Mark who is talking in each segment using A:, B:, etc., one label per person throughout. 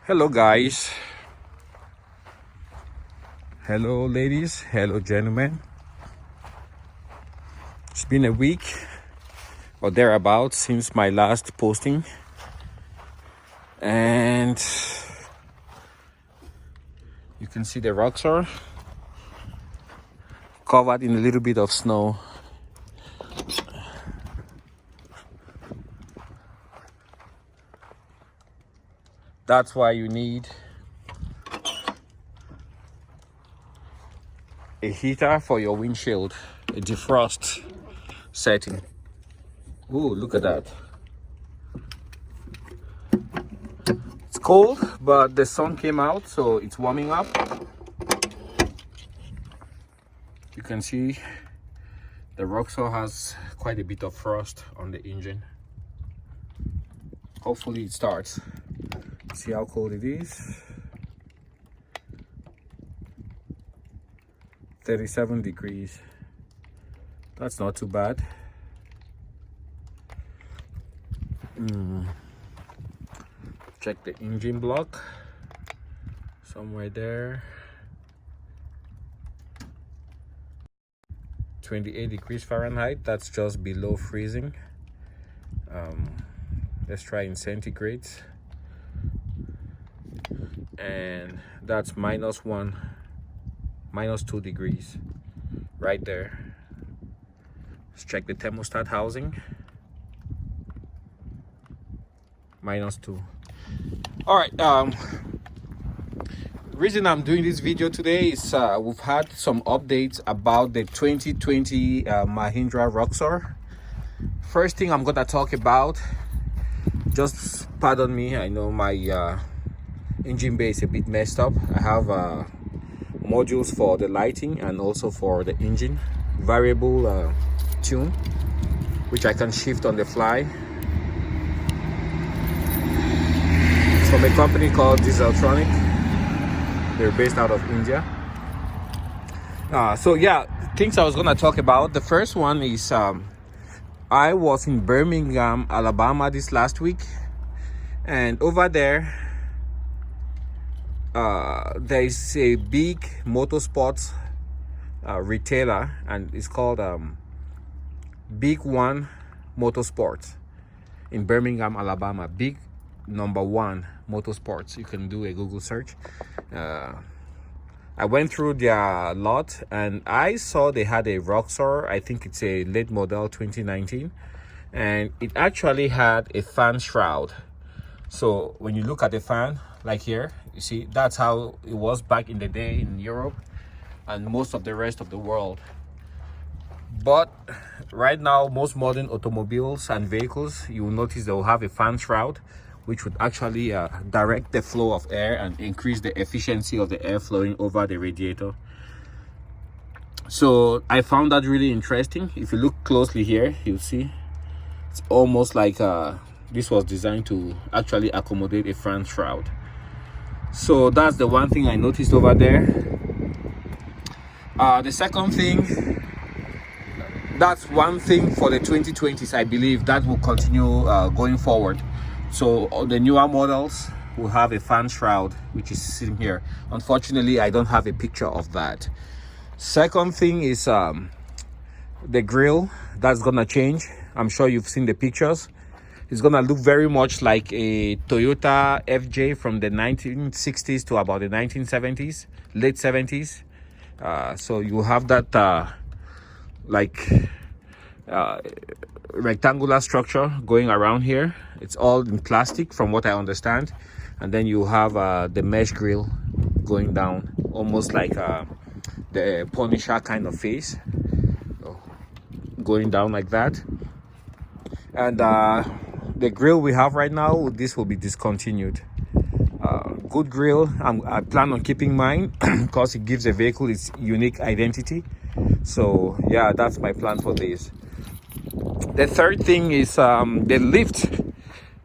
A: Hello guys, hello ladies, hello gentlemen. It's been a week or thereabouts since my last posting, and you can see the Roxor covered in a little bit of snow. That's why you need a heater for your windshield, a defrost setting. Ooh, look at that. It's cold, but the sun came out, so it's warming up. You can see the Roxor has quite a bit of frost on the engine. Hopefully it starts. See how cold it is. 37 degrees. That's not too bad. Check the engine block. Somewhere there. 28 degrees Fahrenheit. That's just below freezing. Let's try in centigrades. And that's -1, -2 degrees right there. Let's check the thermostat housing. -2. All right, reason I'm doing this video today is we've had some updates about the 2020 Mahindra Roxor. First thing I'm gonna talk about, just pardon me, I know my engine bay is a bit messed up. I have modules for the lighting and also for the engine, variable tune, which I can shift on the fly. It's from a company called Dieseltronic. They're based out of India. So yeah, things I was gonna talk about. The first one is I was in Birmingham, Alabama this last week, and over there there is a big motorsports retailer, and it's called Big One Motorsports in Birmingham, Alabama. Big number one Motorsports. You can do a Google search. I went through their lot and I saw they had a Roxor. I think it's a late model 2019, and it actually had a fan shroud. So when you look at the fan, like here, you see that's how it was back in the day in Europe and most of the rest of the world. But right now, most modern automobiles and vehicles, you will notice they will have a fan shroud, which would actually direct the flow of air and increase the efficiency of the air flowing over the radiator. So I found that really interesting. If you look closely here, you'll see it's almost like this was designed to actually accommodate a fan shroud. So that's the one thing I noticed over there. The second thing, that's one thing for the 2020s. I believe that will continue going forward. So all the newer models will have a fan shroud, which is sitting here. Unfortunately, I don't have a picture of that. Second thing is the grille. That's gonna change. I'm sure you've seen the pictures. It's gonna look very much like a Toyota FJ from the 1960s to about the 1970s, late 70s. So you have that rectangular structure going around here. It's all in plastic from what I understand, and then you have the mesh grille going down, almost like the Punisher kind of face, going down like that. And the grille we have right now, this will be discontinued. Good grille. I plan on keeping mine because it gives the vehicle its unique identity. So yeah, that's my plan for this. The third thing is the lift.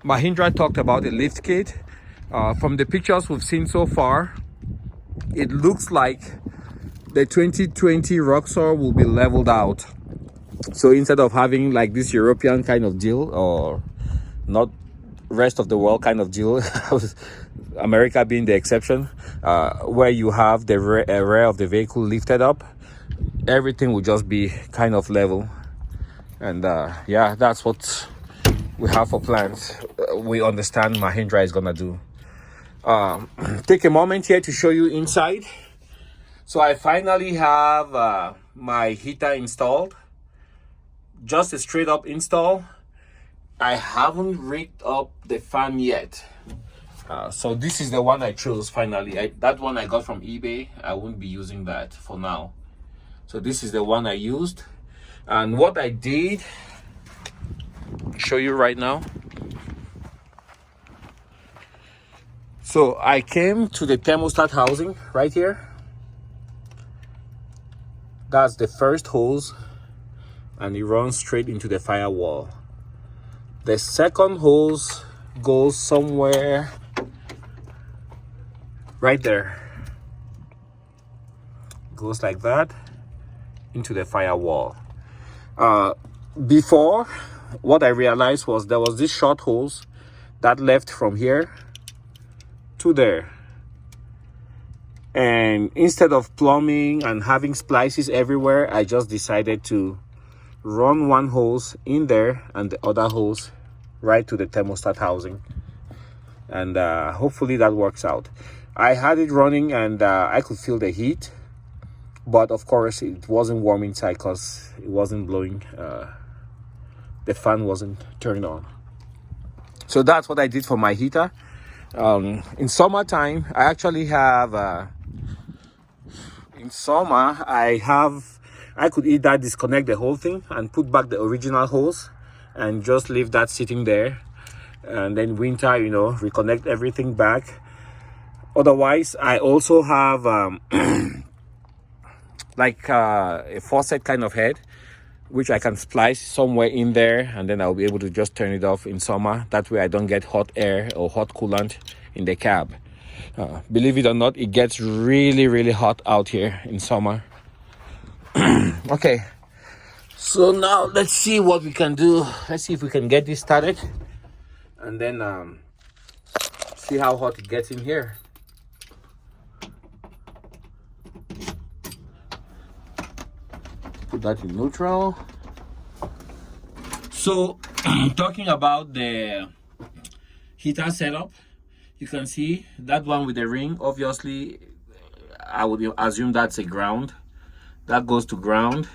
A: Mahindra talked about the lift kit. From the pictures we've seen so far, it looks like the 2020 Roxor will be leveled out. So instead of having like this European kind of deal, or not rest of the world kind of deal, America being the exception, where you have the rear of the vehicle lifted up, everything will just be kind of level. And yeah, that's what we have for plans. We understand Mahindra is gonna do. Take a moment here to show you inside. So I finally have my heater installed, just a straight up install. I haven't rigged up the fan yet. So this is the one I chose finally. That one I got from eBay. I won't be using that for now. So this is the one I used. And what I did, show you right now. So I came to the thermostat housing right here. That's the first hose, and it runs straight into the firewall. The second hose goes somewhere right there. Goes like that into the firewall. Before, what I realized was there was this short hose that left from here to there. And instead of plumbing and having splices everywhere, I just decided to run one hose in there and the other hose right to the thermostat housing. And hopefully that works out. I had it running and I could feel the heat, but of course it wasn't warm inside because it wasn't blowing. The fan wasn't turned on. So that's what I did for my heater. In summertime, I actually have in summer I could either disconnect the whole thing and put back the original hose and just leave that sitting there, and then winter, you know, reconnect everything back. Otherwise, I also have like a faucet kind of head, which I can splice somewhere in there, and then I'll be able to just turn it off in summer. That way I don't get hot air or hot coolant in the cab. Believe it or not, it gets really, really hot out here in summer. Okay, so now let's see what we can do. Let's see if we can get this started, and then see how hot it gets in here. Put that in neutral. So talking about the heater setup, you can see that one with the ring. Obviously, I would assume that's a ground. That goes to ground.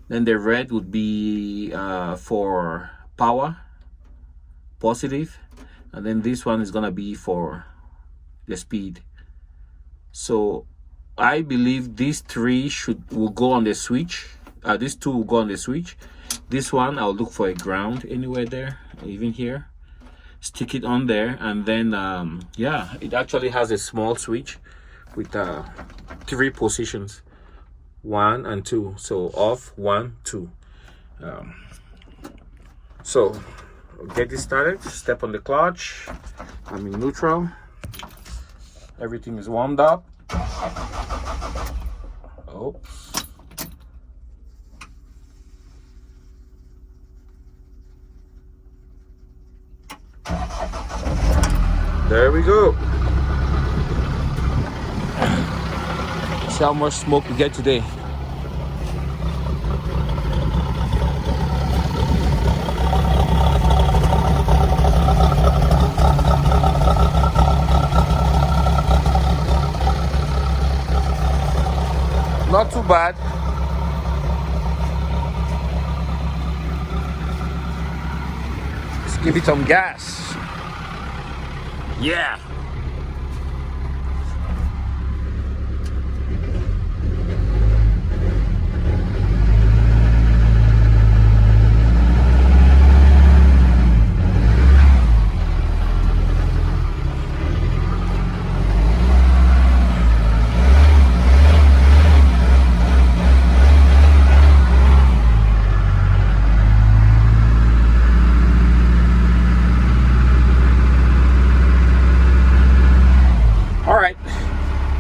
A: Then the red would be for power, positive, and then this one is gonna be for the speed. So I believe these three will go on the switch. These two will go on the switch. This one I'll look for a ground anywhere there, even here. Stick it on there, and then yeah, it actually has a small switch with 3 positions, 1 and 2. So off, 1, 2. So get this started. Step on the clutch. I'm in neutral. Everything is warmed up. Oops. There we go. See how much smoke we get today. Not too bad. Let's give it some gas. Yeah.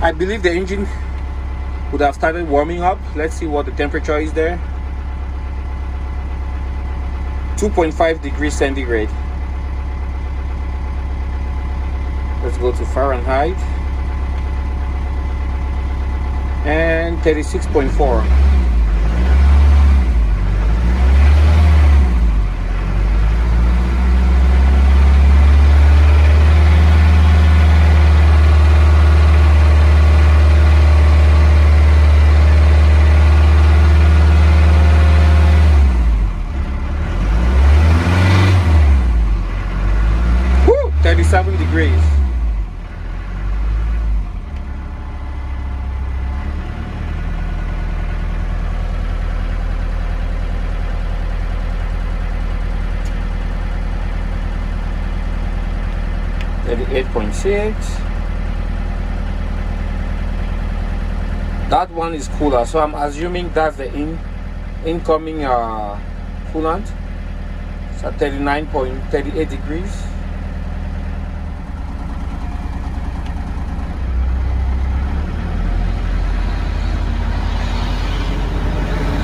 A: I believe the engine would have started warming up. Let's see what the temperature is there. 2.5 degrees centigrade. Let's go to Fahrenheit. And 36.4. Woo! 37 degrees. At 8.6. That one is cooler, so I'm assuming that's the incoming coolant. It's at 39.38 degrees.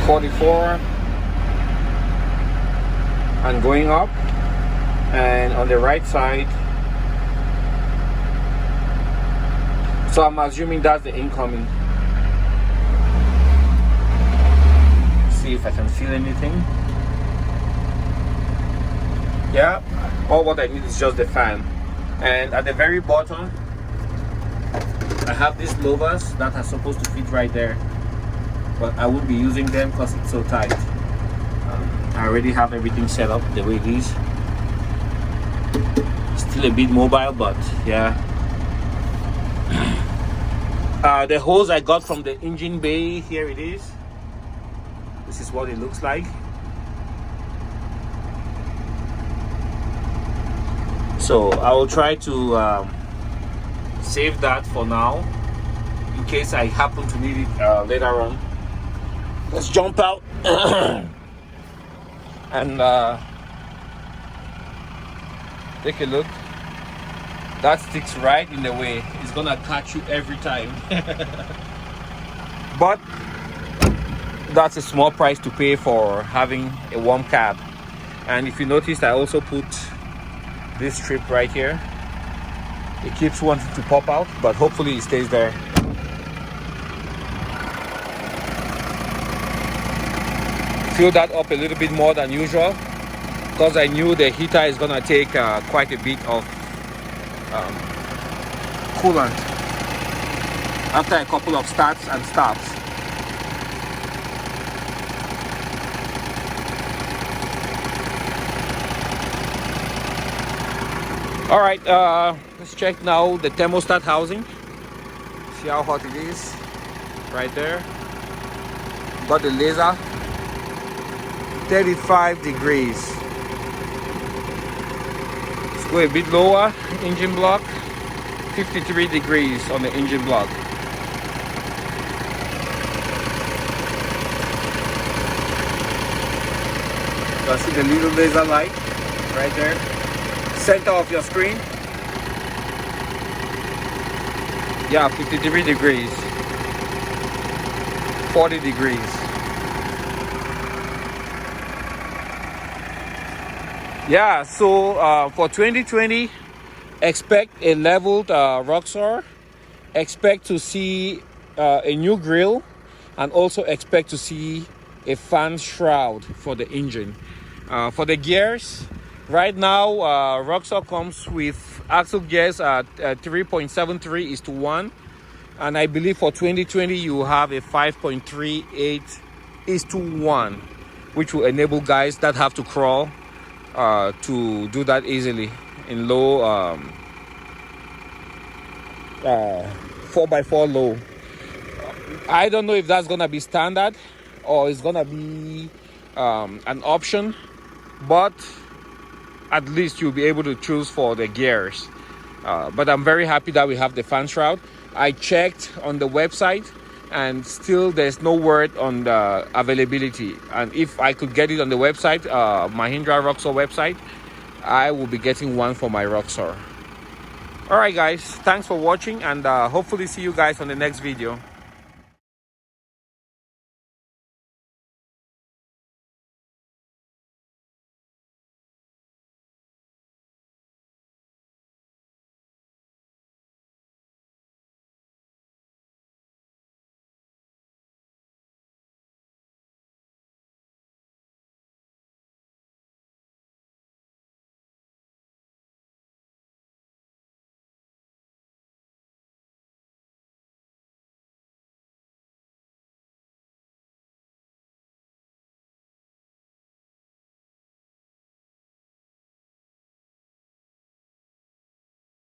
A: .44 and going up, and on the right side. So I'm assuming that's the incoming. See if I can feel anything. Yeah, all what I need is just the fan. And at the very bottom, I have these louvers that are supposed to fit right there, but I won't be using them because it's so tight. I already have everything set up the way it is. Still a bit mobile, but yeah. The hose I got from the engine bay, here it is. This is what it looks like. So I will try to save that for now in case I happen to need it later on. Let's jump out and take a look. That sticks right in the way. It's gonna catch you every time. But that's a small price to pay for having a warm cab. And if you noticed, I also put this strip right here. It keeps wanting to pop out, but hopefully it stays there. Fill that up a little bit more than usual because I knew the heater is gonna take quite a bit of coolant after a couple of starts and stops. All right, let's check now the thermostat housing. See how hot it is right there. Got the laser. 35 degrees. Let's go a bit lower. Engine block. 53 degrees on the engine block. You see the little laser light right there. Center of your screen. Yeah, 53 degrees. 40 degrees. Yeah, so for 2020, expect a leveled Roxor. Expect to see a new grille, and also expect to see a fan shroud for the engine. For the gears, right now Roxor comes with axle gears at 3.73:1, and I believe for 2020 you have a 5.38:1, which will enable guys that have to crawl to do that easily in low 4x4 low. I don't know if that's gonna be standard or it's gonna be an option, but at least you'll be able to choose for the gears. But I'm very happy that we have the fan shroud. I checked on the website and still there's no word on the availability, and if I could get it on the website, Mahindra Roxor website, I will be getting one for my Roxor. All right guys, thanks for watching, and hopefully see you guys on the next video.